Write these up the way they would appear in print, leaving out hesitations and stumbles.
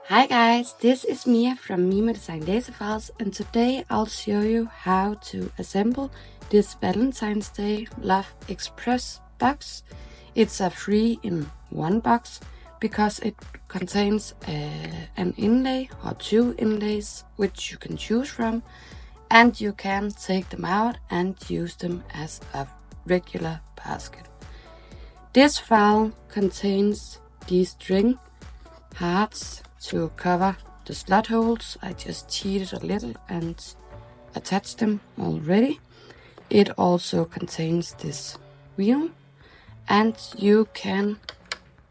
Hi guys, this is Mia from MiMo Design Laser Files, and today I'll show you how to assemble this Valentine's Day Love Express box. It's a 3-in-1 box because it contains an inlay or 2 inlays which you can choose from, and you can take them out and use them as a regular basket. This file contains these string hearts to cover the slot holes. I just cheated a little and attached them already. It also contains this wheel, and you can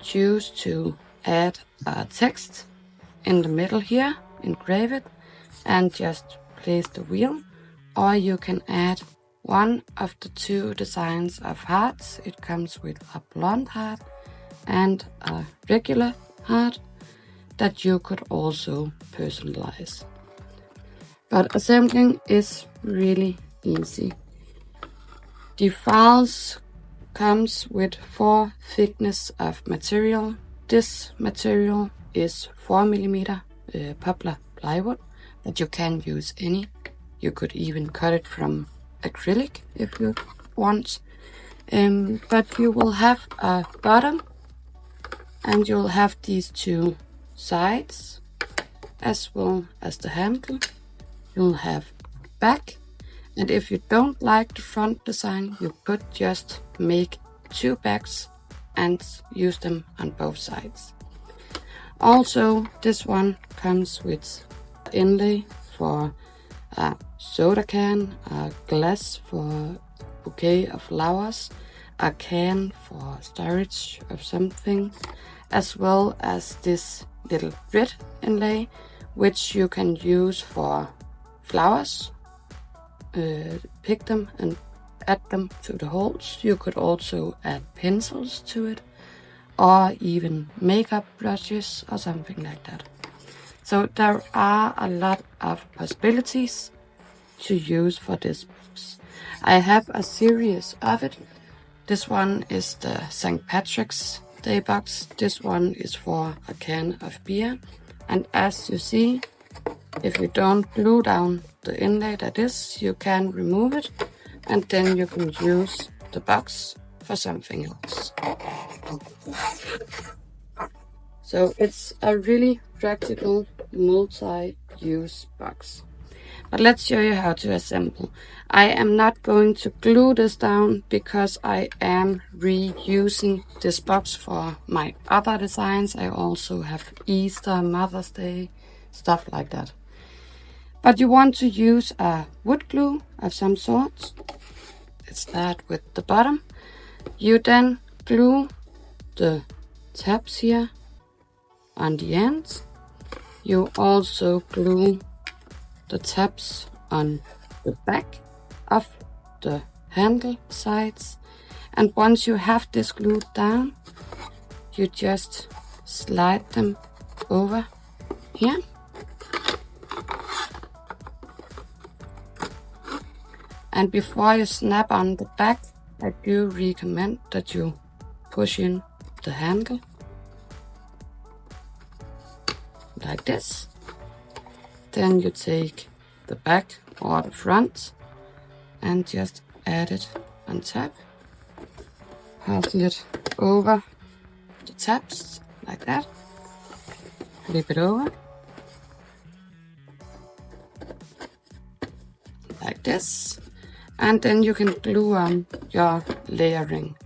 choose to add a text in the middle here, engrave it, and just place the wheel, or you can add one of the 2 designs of hearts. It comes with a blonde heart and a regular heart that you could also personalize. But assembling is really easy. The files comes with 4 thickness of material. This material is 4mm poplar plywood, but you can use any. You could even cut it from acrylic if you want. But you will have a bottom, and you'll have these 2 sides as well as the handle. You'll have back, and if you don't like the front design, you could just make 2 backs and use them on both sides. Also, this one comes with inlay for a soda can, a glass for a bouquet of flowers, a can for storage of something, as well as this little red inlay which you can use for flowers. Pick them and add them to the holes. You could also add pencils to it, or even makeup brushes or something like that. So there are a lot of possibilities to use for this box. I have a series of it. This one is the St. Patrick's Day box. This one is for a can of beer, and as you see, if you don't glue down the inlay that is, you can remove it, and then you can use the box for something else. So it's a really practical multi-use box. But let's show you how to assemble. I am not going to glue this down because I am reusing this box for my other designs. I also have Easter, Mother's Day, stuff like that. But you want to use a wood glue of some sort. Let's start with the bottom. You then glue the tabs here on the ends. You also glue the tabs on the back of the handle sides, and once you have this glued down, you just slide them over here, and before you snap on the back, I do recommend that you push in the handle like this. Then you take the back or the front and just add it on top. Hustle it over the tabs like that. Flip it over like this, and then you can glue on your layering.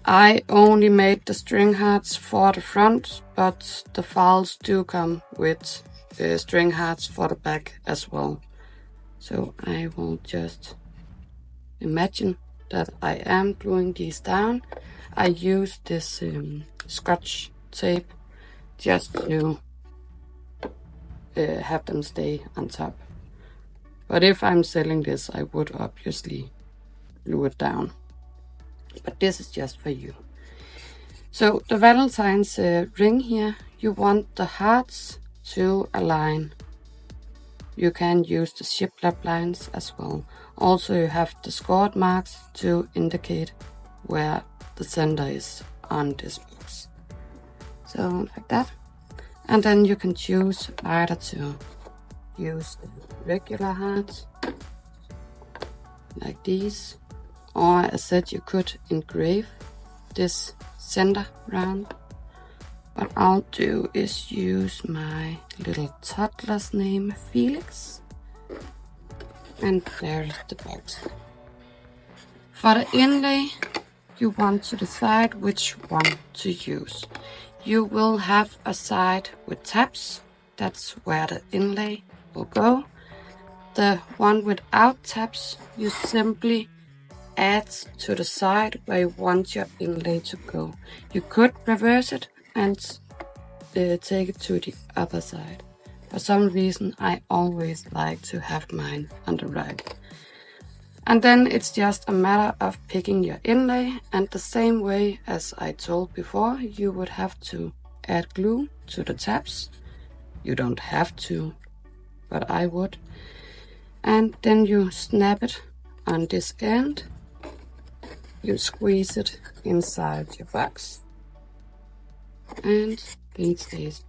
I only made the string hearts for the front, but the files do come with string hearts for the back as well. So I will just imagine that I am gluing these down. I use this Scotch tape just to have them stay on top. But if I'm selling this, I would obviously glue it down. But this is just for you. So the Valentine's ring here, you want the hearts to align. You can use the shiplap lines as well. Also, you have the scored marks to indicate where the center is on this box. So like that. And then you can choose either to use the regular hearts, like these, or as said, you could engrave this center round. What I'll do is use my little toddler's name, Felix. And there's the box. For the inlay, you want to decide which one to use. You will have a side with tabs. That's where the inlay will go. The one without tabs, you simply add to the side where you want your inlay to go. You could reverse it and take it to the other side. For some reason, I always like to have mine on the right. And then it's just a matter of picking your inlay, and the same way as I told before, you would have to add glue to the tabs. You don't have to, but I would. And then you snap it on this end. You squeeze it inside your box, and it stays.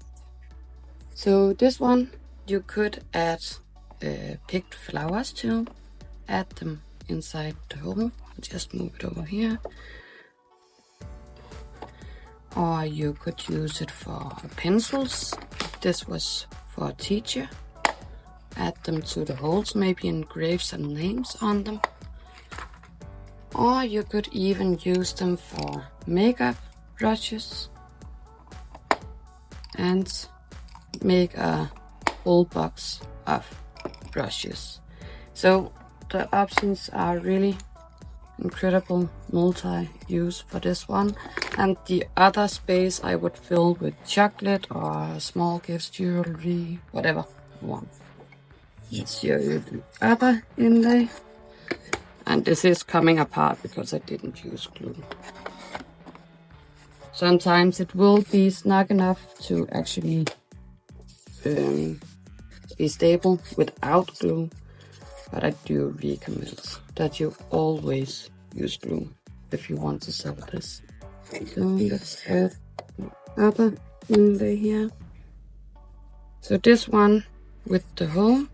So this one you could add picked flowers to, add them inside the hole. I'll just move it over here. Or you could use it for pencils. This was for a teacher. Add them to the holes, maybe engrave some names on them. Or you could even use them for makeup brushes and make a whole box of brushes. So the options are really incredible multi-use for this one. And the other space I would fill with chocolate or small gifts, jewelry, whatever you want. Let's show you the other inlay. And this is coming apart because I didn't use glue. Sometimes it will be snug enough to actually be stable without glue, but I do recommend that you always use glue if you want to sell this. So let's add another inlay here. So this one with the hole,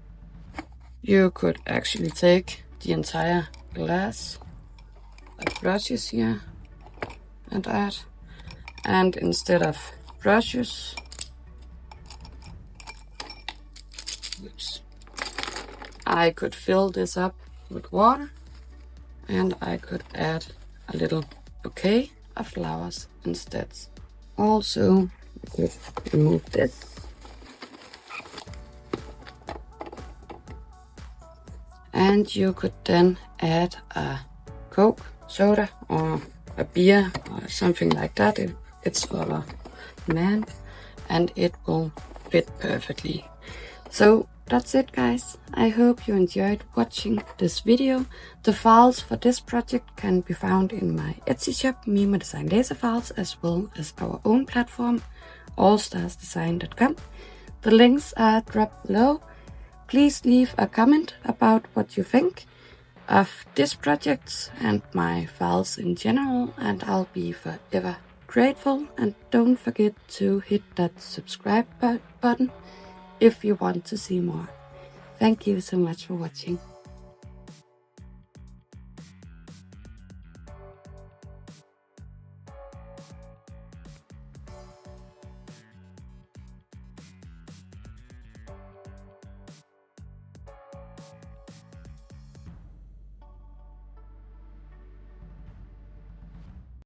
you could actually take the entire glass of brushes here and add. And instead of brushes, I could fill this up with water, and I could add a little bouquet of flowers instead. Also, we could remove this. And you could then add a Coke, soda, or a beer, or something like that. It's for a man, and it will fit perfectly. So that's it, guys. I hope you enjoyed watching this video. The files for this project can be found in my Etsy shop, MiMo Design Laser Files, as well as our own platform, allstarsdesign.com. The links are dropped below. Please leave a comment about what you think of this project and my files in general, and I'll be forever grateful. And don't forget to hit that subscribe button if you want to see more. Thank you so much for watching.